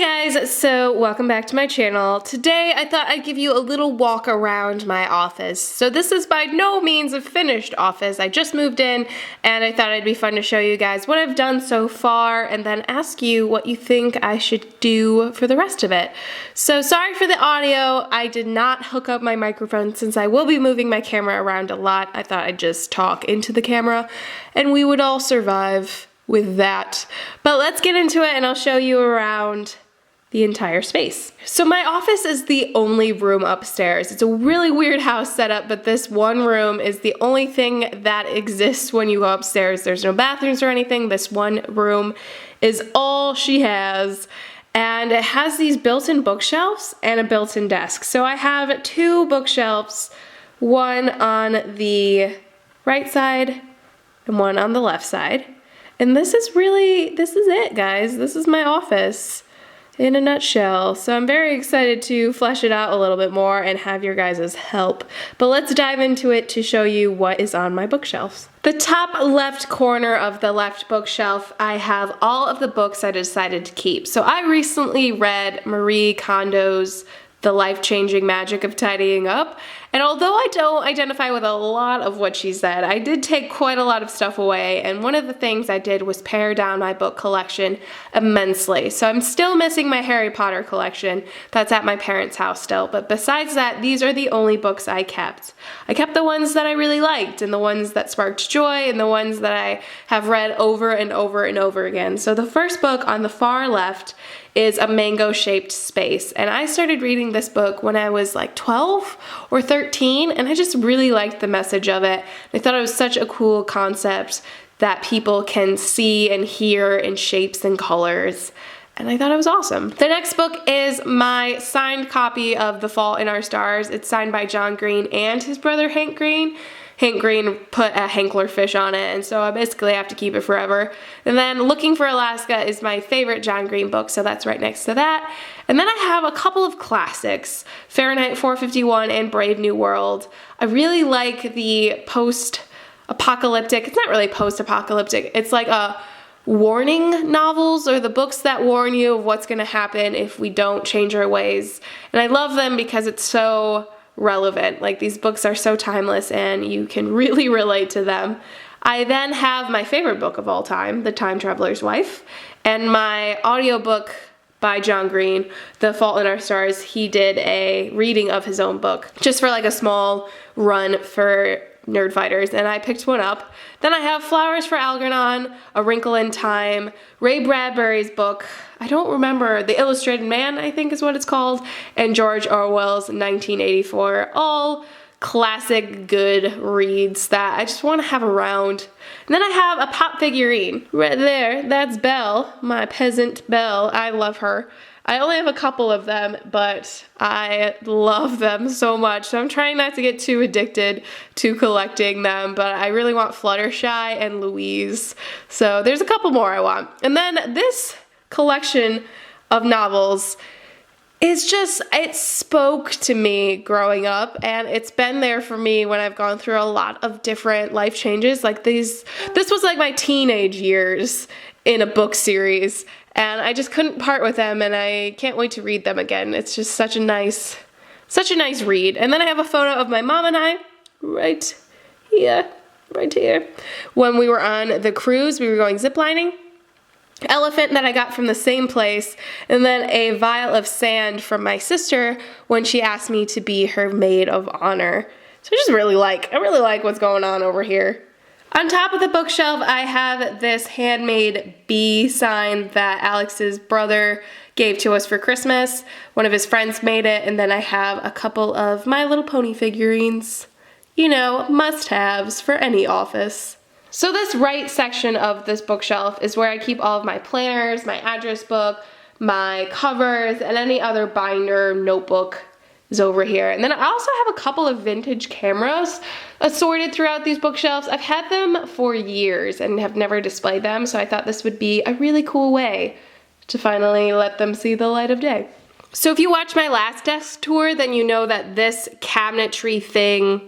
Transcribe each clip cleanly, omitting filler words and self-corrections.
Hey guys, so welcome back to my channel. Today I thought I'd give you a little walk around my office. So this is by no means a finished office. I just moved in and I thought it'd be fun to show you guys what I've done so far and then ask you what you think I should do for the rest of it. So sorry for the audio. I did not hook up my microphone since I will be moving my camera around a lot. I thought I'd just talk into the camera and we would all survive with that. But let's get into it and I'll show you around the entire space. So my office is the only room upstairs. It's a really weird house setup, but this one room is the only thing that exists when you go upstairs. There's no bathrooms or anything. This one room is all she has. And it has these built-in bookshelves and a built-in desk. So I have two bookshelves, one on the right side and one on the left side. And this is it, guys. This is my office in a nutshell. So I'm very excited to flesh it out a little bit more and have your guys' help. But let's dive into it to show you what is on my bookshelves. The top left corner of the left bookshelf, I have all of the books I decided to keep. So I recently read Marie Kondo's The Life-Changing Magic of Tidying Up. And although I don't identify with a lot of what she said, I did take quite a lot of stuff away, and one of the things I did was pare down my book collection immensely. So I'm still missing my Harry Potter collection. That's at my parents' house still, but besides that, these are the only books I kept. I kept the ones that I really liked, and the ones that sparked joy, and the ones that I have read over and over and over again. So the first book on the far left is A Mango-Shaped Space, and I started reading this book when I was like 12 or 13, and I just really liked the message of it. I thought it was such a cool concept that people can see and hear in shapes and colors, and I thought it was awesome. The next book is my signed copy of The Fault in Our Stars. It's signed by John Green and his brother Hank Green. Hank Green put a Hanklerfish on it, and so I basically have to keep it forever. And then Looking for Alaska is my favorite John Green book, so that's right next to that. And then I have a couple of classics, Fahrenheit 451 and Brave New World. I really like the post-apocalyptic, it's not really post-apocalyptic, it's like a warning novels, or the books that warn you of what's gonna happen if we don't change our ways. And I love them because it's so relevant. Like, these books are so timeless and you can really relate to them. I then have my favorite book of all time, The Time Traveler's Wife, and my audiobook by John Green, The Fault in Our Stars. He did a reading of his own book just for like a small run for nerd fighters, and I picked one up. Then I have Flowers for Algernon, A Wrinkle in Time, Ray Bradbury's book, I don't remember, The Illustrated Man, I think is what it's called, and George Orwell's 1984. All classic good reads that I just want to have around. And then I have a pop figurine right there. That's Belle, my peasant Belle. I love her. I only have a couple of them, but I love them so much. So I'm trying not to get too addicted to collecting them, but I really want Fluttershy and Louise. So there's a couple more I want. And then this collection of novels is just, it spoke to me growing up, and it's been there for me when I've gone through a lot of different life changes. Like this was like my teenage years in a book series, and I just couldn't part with them, and I can't wait to read them again. It's just such a nice read. And then I have a photo of my mom and I right here. When we were on the cruise, we were going ziplining. Elephant that I got from the same place, and then a vial of sand from my sister when she asked me to be her maid of honor. So I really like what's going on over here. On top of the bookshelf, I have this handmade bee sign that Alex's brother gave to us for Christmas. One of his friends made it, and then I have a couple of My Little Pony figurines. You know, must-haves for any office. So this right section of this bookshelf is where I keep all of my planners, my address book, my covers, and any other binder, notebook is over here. And then I also have a couple of vintage cameras assorted throughout these bookshelves. I've had them for years and have never displayed them, so I thought this would be a really cool way to finally let them see the light of day. So if you watched my last desk tour, then you know that this cabinetry thing,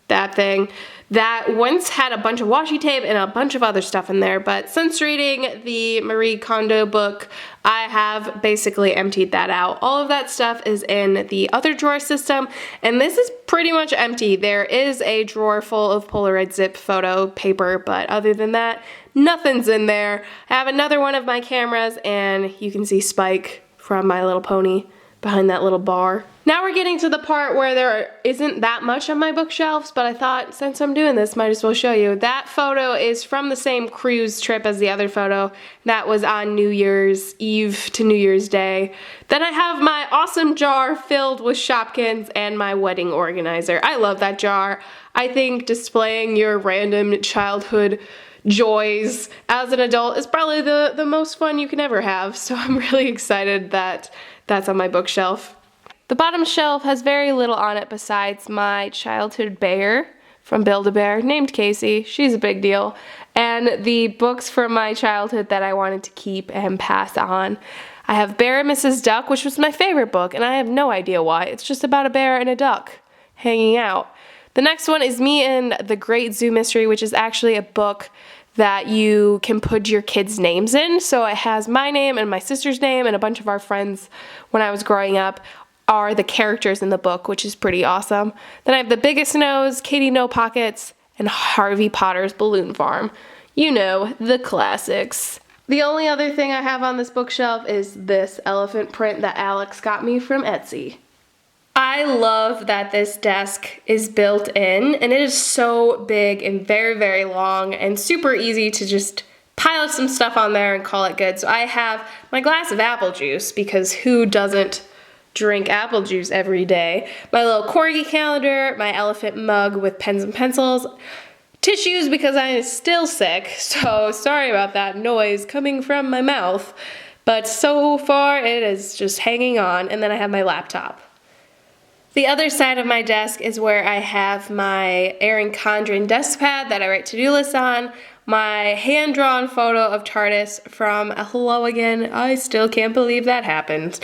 that thing, that once had a bunch of washi tape and a bunch of other stuff in there, but since reading the Marie Kondo book, I have basically emptied that out. All of that stuff is in the other drawer system, and this is pretty much empty. There is a drawer full of Polaroid zip photo paper, but other than that, nothing's in there. I have another one of my cameras, and you can see Spike from My Little Pony behind that little bar. Now we're getting to the part where there isn't that much on my bookshelves, but I thought since I'm doing this, might as well show you. That photo is from the same cruise trip as the other photo. That was on New Year's Eve to New Year's Day. Then I have my awesome jar filled with Shopkins and my wedding organizer. I love that jar. I think displaying your random childhood joys as an adult is probably the most fun you can ever have, so I'm really excited that that's on my bookshelf. The bottom shelf has very little on it besides my childhood bear from Build-A-Bear named Casey. She's a big deal. And the books from my childhood that I wanted to keep and pass on. I have Bear and Mrs. Duck, which was my favorite book, and I have no idea why. It's just about a bear and a duck hanging out. The next one is Me and the Great Zoo Mystery, which is actually a book that you can put your kids' names in. So it has my name and my sister's name and a bunch of our friends when I was growing up are the characters in the book, which is pretty awesome. Then I have The Biggest Nose, Katie No Pockets, and Harvey Potter's Balloon Farm. You know, the classics. The only other thing I have on this bookshelf is this elephant print that Alex got me from Etsy. I love that this desk is built in, and it is so big and very, very long and super easy to just pile some stuff on there and call it good. So I have my glass of apple juice, because who doesn't drink apple juice every day? My little corgi calendar, my elephant mug with pens and pencils, tissues because I am still sick, so sorry about that noise coming from my mouth, but so far it is just hanging on, and then I have my laptop. The other side of my desk is where I have my Erin Condren desk pad that I write to-do lists on, my hand-drawn photo of TARDIS from Hello Again, I still can't believe that happened,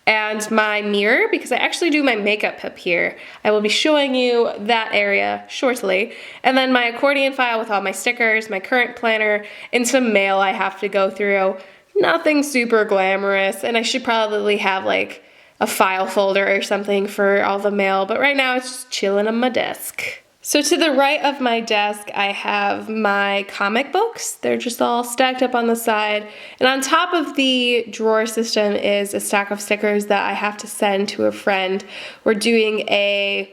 and my mirror, because I actually do my makeup up here. I will be showing you that area shortly. And then my accordion file with all my stickers, my current planner, and some mail I have to go through. Nothing super glamorous, and I should probably have like a file folder or something for all the mail, but right now it's just chilling on my desk. So to the right of my desk, I have my comic books. They're just all stacked up on the side. And on top of the drawer system is a stack of stickers that I have to send to a friend. We're doing a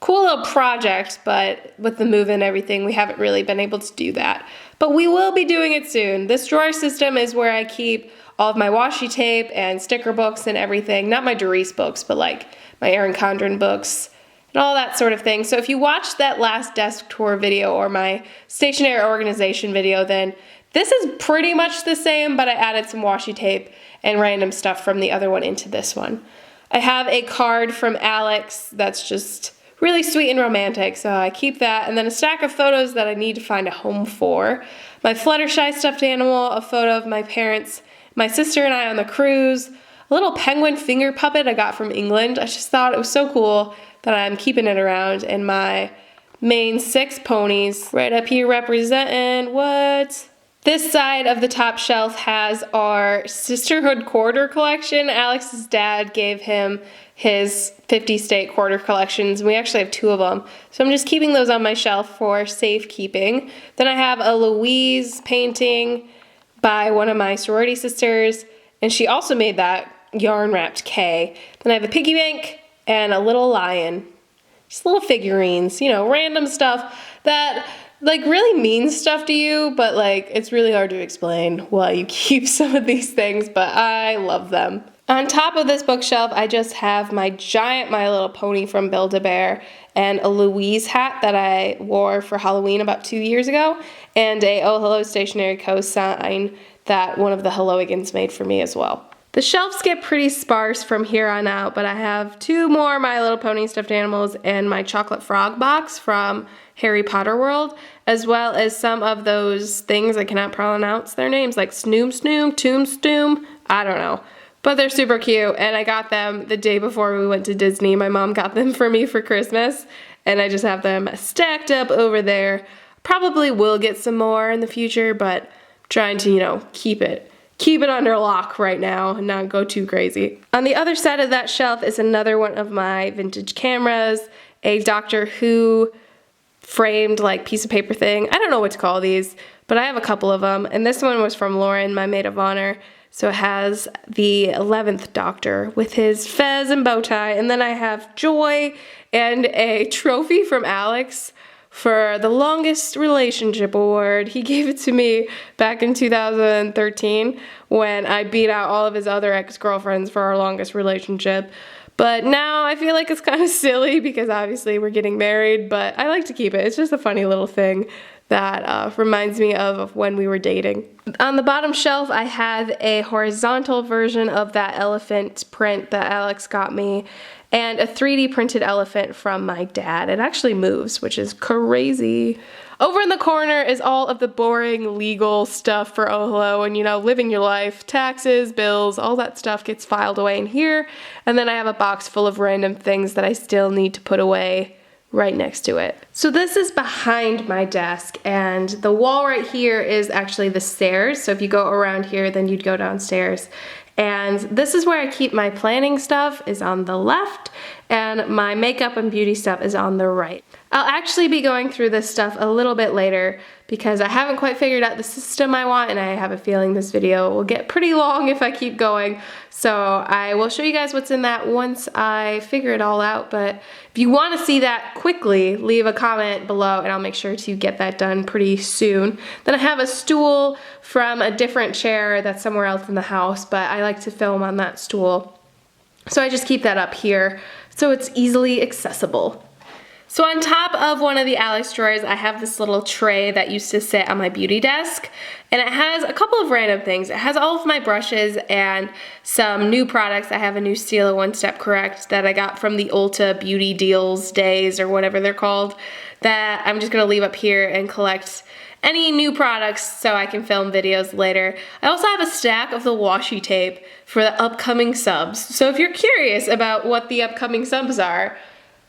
cool little project, but with the move and everything, we haven't really been able to do that. But we will be doing it soon. This drawer system is where I keep all of my washi tape and sticker books and everything. Not my Doris books, but like my Erin Condren books and all that sort of thing. So if you watched that last desk tour video or my stationery organization video, then this is pretty much the same, but I added some washi tape and random stuff from the other one into this one. I have a card from Alex that's just really sweet and romantic, so I keep that, and then a stack of photos that I need to find a home for. My Fluttershy stuffed animal, a photo of my parents, my sister and I on the cruise, a little penguin finger puppet I got from England. I just thought it was so cool that I'm keeping it around, and my main 6 ponies right up here representing what? This side of the top shelf has our Sisterhood quarter collection. Alex's dad gave him his 50 state quarter collections, and we actually have 2 of them. So I'm just keeping those on my shelf for safekeeping. Then I have a Louise painting by one of my sorority sisters, and she also made that yarn wrapped K. Then I have a piggy bank and a little lion. Just little figurines, you know, random stuff that like really means stuff to you, but like it's really hard to explain why you keep some of these things, but I love them. On top of this bookshelf, I just have my giant My Little Pony from Build-A-Bear and a Louise hat that I wore for Halloween about 2 years ago, and a Oh Hello Stationery Co. sign that one of the Helloigans made for me as well. The shelves get pretty sparse from here on out, but I have 2 more My Little Pony stuffed animals and my chocolate frog box from Harry Potter World, as well as some of those things I cannot pronounce their names, like Snoom Snoom, Toom Stoom, I don't know. But they're super cute, and I got them the day before we went to Disney. My mom got them for me for Christmas, and I just have them stacked up over there. Probably will get some more in the future, but I'm trying to, you know, keep it under lock right now and not go too crazy. On the other side of that shelf is another one of my vintage cameras, a Doctor Who framed like piece of paper thing. I don't know what to call these, but I have a couple of them, and this one was from Lauren, my maid of honor. So it has the 11th Doctor with his fez and bow tie, and then I have Joy and a trophy from Alex for the longest relationship award. He gave it to me back in 2013 when I beat out all of his other ex-girlfriends for our longest relationship. But now I feel like it's kind of silly because obviously we're getting married, but I like to keep it. It's just a funny little thing that reminds me of when we were dating. On the bottom shelf, I have a horizontal version of that elephant print that Alex got me, and a 3D printed elephant from my dad. It actually moves, which is crazy. Over in the corner is all of the boring legal stuff for OHLO and, you know, living your life. Taxes, bills, all that stuff gets filed away in here. And then I have a box full of random things that I still need to put away right next to it. So this is behind my desk, and the wall right here is actually the stairs. So if you go around here, then you'd go downstairs. And this is where I keep my planning stuff, is on the left, and my makeup and beauty stuff is on the right. I'll actually be going through this stuff a little bit later because I haven't quite figured out the system I want, and I have a feeling this video will get pretty long if I keep going. So I will show you guys what's in that once I figure it all out, but if you want to see that quickly, leave a comment below and I'll make sure to get that done pretty soon. Then I have a stool from a different chair that's somewhere else in the house, but I like to film on that stool. So I just keep that up here so it's easily accessible. So on top of one of the Alex drawers, I have this little tray that used to sit on my beauty desk, and it has a couple of random things. It has all of my brushes and some new products. I have a new Stila One Step Correct that I got from the Ulta Beauty Deals Days or whatever they're called, that I'm just gonna leave up here and collect any new products so I can film videos later. I also have a stack of the washi tape for the upcoming subs. So if you're curious about what the upcoming subs are,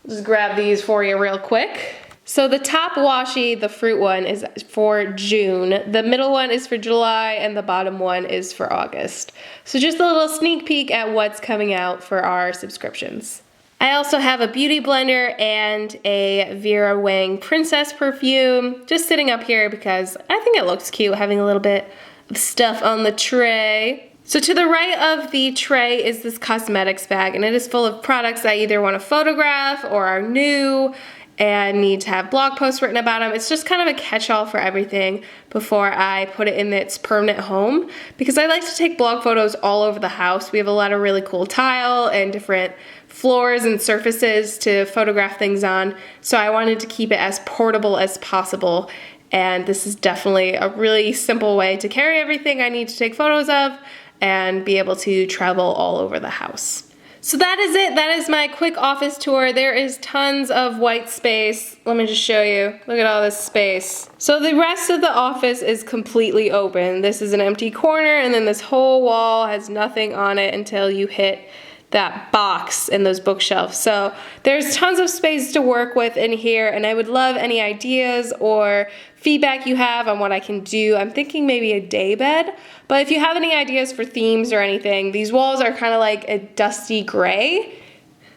just grab these for you real quick. So the top washi, the fruit one, is for June. The middle one is for July, and the bottom one is for August. So just a little sneak peek at what's coming out for our subscriptions. I also have a beauty blender and a Vera Wang Princess perfume just sitting up here because I think it looks cute having a little bit of stuff on the tray. So to the right of the tray is this cosmetics bag, and it is full of products I either want to photograph or are new and need to have blog posts written about them. It's just kind of a catch-all for everything before I put it in its permanent home, because I like to take blog photos all over the house. We have a lot of really cool tile and different floors and surfaces to photograph things on, so I wanted to keep it as portable as possible. And this is definitely a really simple way to carry everything I need to take photos of and be able to travel all over the house. So that is it. That is my quick office tour. There is tons of white space. Let me just show you. Look at all this space. So the rest of the office is completely open. This is an empty corner, and then this whole wall has nothing on it until you hit that box in those bookshelves. So there's tons of space to work with in here, and I would love any ideas or feedback you have on what I can do. I'm thinking maybe a day bed, but if you have any ideas for themes or anything, these walls are kind of like a dusty gray.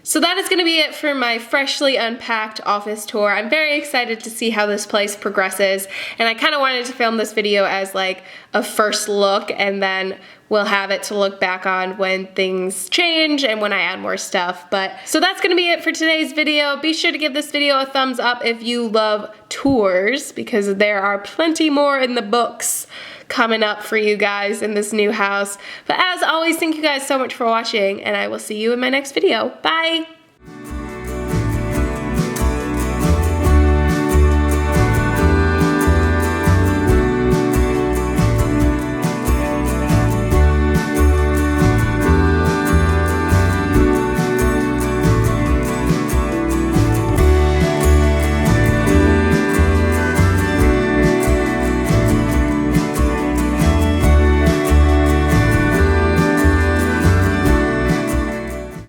So that is going to be it for my freshly unpacked office tour. I'm very excited to see how this place progresses, and I kind of wanted to film this video as like a first look, and then we'll have it to look back on when things change and when I add more stuff. But so that's going to be it for today's video. Be sure to give this video a thumbs up if you love tours, because there are plenty more in the books coming up for you guys in this new house. But as always, thank you guys so much for watching, and I will see you in my next video. Bye!